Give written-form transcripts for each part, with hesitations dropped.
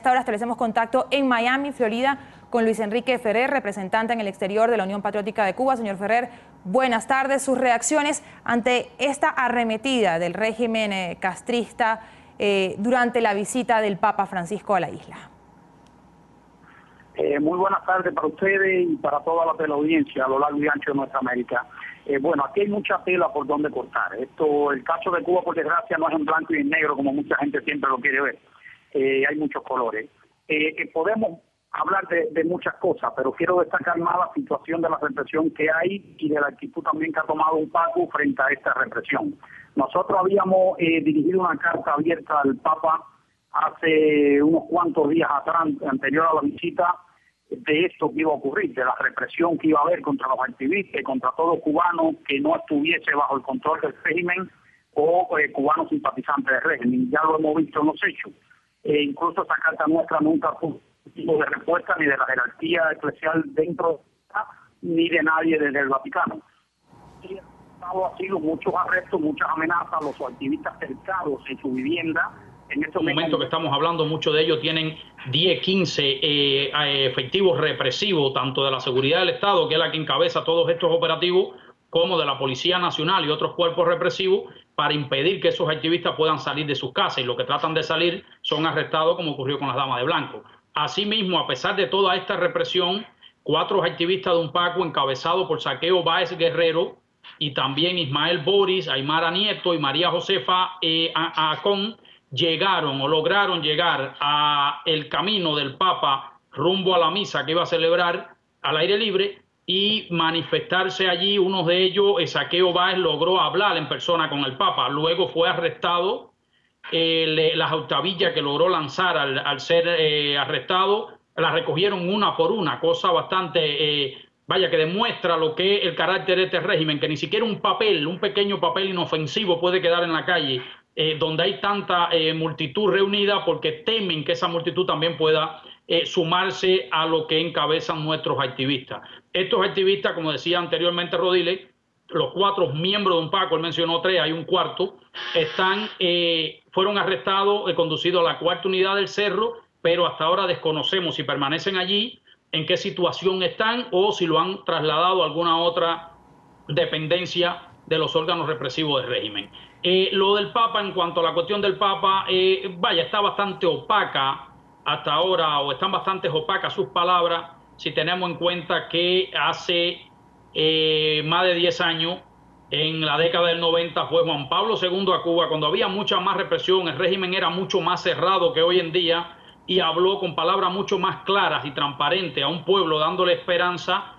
esta hora establecemos contacto en Miami, Florida, con Luis Enrique Ferrer, representante en el exterior de la Unión Patriótica de Cuba. Señor Ferrer, buenas tardes. Sus reacciones ante esta arremetida del régimen castrista durante la visita del Papa Francisco a la isla. Muy buenas tardes para ustedes y para toda la teleaudiencia a lo largo y ancho de nuestra América. Bueno, aquí hay mucha tela por donde cortar. El caso de Cuba, por desgracia, no es en blanco y en negro como mucha gente siempre lo quiere ver. Hay muchos colores. Podemos hablar de muchas cosas, pero quiero destacar más la situación de la represión que hay y de la actitud también que ha tomado un Paco frente a esta represión. Nosotros habíamos dirigido una carta abierta al Papa hace unos cuantos días atrás, anterior a la visita, de esto que iba a ocurrir, de la represión que iba a haber contra los activistas y contra todo cubano que no estuviese bajo el control del régimen o cubanos simpatizantes del régimen. Ya lo hemos visto en los hechos. Incluso esa carta nuestra nunca fue tipo de respuesta ni de la jerarquía eclesial dentro ni de nadie desde el Vaticano. Y ha sido muchos arrestos, muchas amenazas a los activistas cercados en su vivienda. En este momento que estamos hablando, muchos de ellos tienen 10, 15 efectivos represivos, tanto de la seguridad del Estado, que es la que encabeza todos estos operativos, como de la Policía Nacional y otros cuerpos represivos, para impedir que esos activistas puedan salir de sus casas, y los que tratan de salir son arrestados, como ocurrió con las damas de blanco. Asimismo, a pesar de toda esta represión, 4 activistas de un Paco encabezados por Saqueo Báez Guerrero y también Ismael Boris, Aymara Nieto y María Josefa Acón llegaron o lograron llegar a el camino del Papa rumbo a la misa que iba a celebrar al aire libre y manifestarse allí. Uno de ellos, Saqueo Báez, logró hablar en persona con el Papa. Luego fue arrestado. Las octavillas que logró lanzar al ser arrestado, las recogieron una por una, cosa bastante, que demuestra lo que es el carácter de este régimen, que ni siquiera un pequeño papel inofensivo puede quedar en la calle, donde hay tanta multitud reunida, porque temen que esa multitud también pueda sumarse a lo que encabezan nuestros activistas. Estos activistas, como decía anteriormente Rodiles, los 4 miembros de un Paco, él mencionó 3, hay un cuarto, fueron arrestados, conducidos a la 4ª unidad del Cerro, pero hasta ahora desconocemos si permanecen allí, en qué situación están o si lo han trasladado a alguna otra dependencia de los órganos represivos del régimen. Lo del Papa, en cuanto a la cuestión del Papa, está bastante opaca hasta ahora, o están bastante opacas sus palabras, si tenemos en cuenta que hace más de 10 años, en la década del 90, fue Juan Pablo II a Cuba, cuando había mucha más represión, el régimen era mucho más cerrado que hoy en día, y habló con palabras mucho más claras y transparentes a un pueblo, dándole esperanza,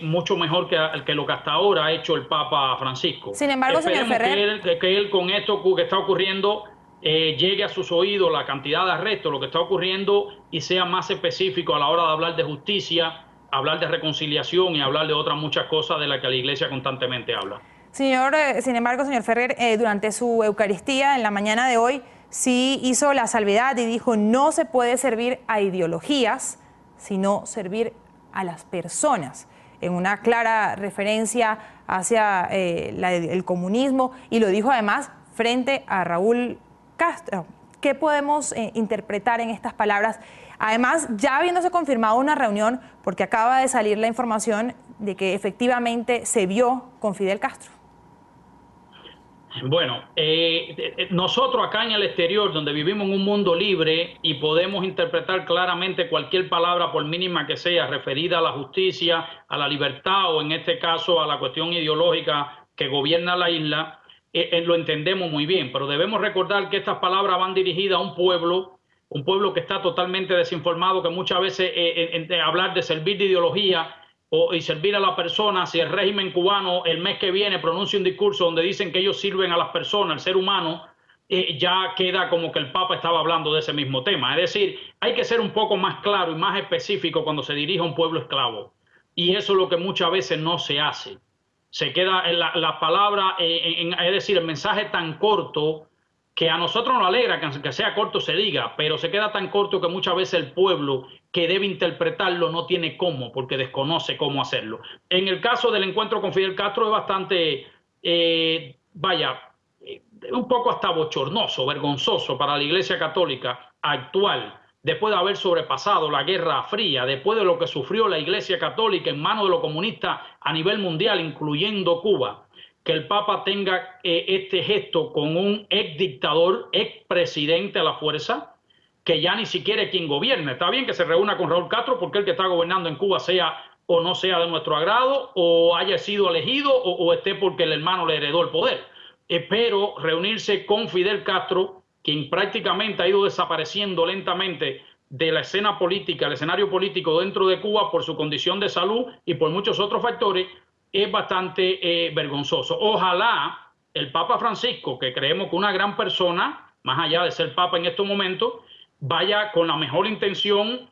mucho mejor que lo que hasta ahora ha hecho el Papa Francisco. Sin embargo, señor Ferrer, que él con esto que está ocurriendo llegue a sus oídos la cantidad de arrestos, lo que está ocurriendo, y sea más específico a la hora de hablar de justicia, hablar de reconciliación y hablar de otras muchas cosas de las que la Iglesia constantemente habla. Sin embargo, señor Ferrer, durante su Eucaristía en la mañana de hoy, sí hizo la salvedad y dijo: no se puede servir a ideologías, sino servir a las personas, en una clara referencia hacia el comunismo, y lo dijo además frente a Raúl Castro. ¿Qué podemos interpretar en estas palabras? Además, ya habiéndose confirmado una reunión, porque acaba de salir la información de que efectivamente se vio con Fidel Castro. Bueno, nosotros acá en el exterior, donde vivimos en un mundo libre y podemos interpretar claramente cualquier palabra, por mínima que sea, referida a la justicia, a la libertad o en este caso a la cuestión ideológica que gobierna la isla, lo entendemos muy bien, pero debemos recordar que estas palabras van dirigidas a un pueblo que está totalmente desinformado, que muchas veces hablar de servir de ideología y servir a la persona, si el régimen cubano el mes que viene pronuncia un discurso donde dicen que ellos sirven a las personas, al ser humano, ya queda como que el Papa estaba hablando de ese mismo tema. Es decir, hay que ser un poco más claro y más específico cuando se dirige a un pueblo esclavo, y eso es lo que muchas veces no se hace. Se queda en la palabra, es decir, el mensaje tan corto, que a nosotros nos alegra que sea corto se diga, pero se queda tan corto que muchas veces el pueblo que debe interpretarlo no tiene cómo, porque desconoce cómo hacerlo. En el caso del encuentro con Fidel Castro es bastante, un poco hasta bochornoso, vergonzoso para la Iglesia Católica actual, después de haber sobrepasado la Guerra Fría, después de lo que sufrió la Iglesia Católica en manos de los comunistas a nivel mundial, incluyendo Cuba, que el Papa tenga este gesto con un ex dictador, ex presidente a la fuerza, que ya ni siquiera es quien gobierna. Está bien que se reúna con Raúl Castro porque el que está gobernando en Cuba sea o no sea de nuestro agrado, o haya sido elegido, o esté porque el hermano le heredó el poder. Pero reunirse con Fidel Castro, quien prácticamente ha ido desapareciendo lentamente de la escena política, el escenario político dentro de Cuba por su condición de salud y por muchos otros factores, es bastante vergonzoso. Ojalá el Papa Francisco, que creemos que una gran persona, más allá de ser Papa en estos momentos, vaya con la mejor intención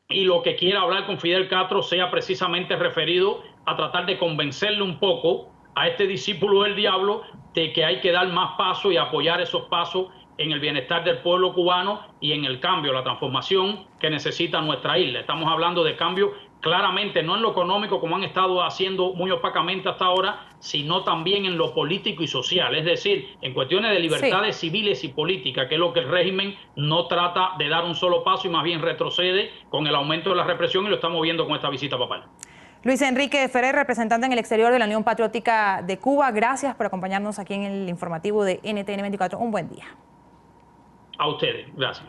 y lo que quiera hablar con Fidel Castro sea precisamente referido a tratar de convencerle un poco a este discípulo del diablo de que hay que dar más pasos y apoyar esos pasos en el bienestar del pueblo cubano y en el cambio, la transformación que necesita nuestra isla. Estamos hablando de cambio claramente, no en lo económico como han estado haciendo muy opacamente hasta ahora, sino también en lo político y social, es decir, en cuestiones de libertades civiles y políticas, que es lo que el régimen no trata de dar un solo paso y más bien retrocede con el aumento de la represión, y lo estamos viendo con esta visita papal. Luis Enrique Ferrer, representante en el exterior de la Unión Patriótica de Cuba, gracias por acompañarnos aquí en el informativo de NTN 24. Un buen día. A ustedes, gracias.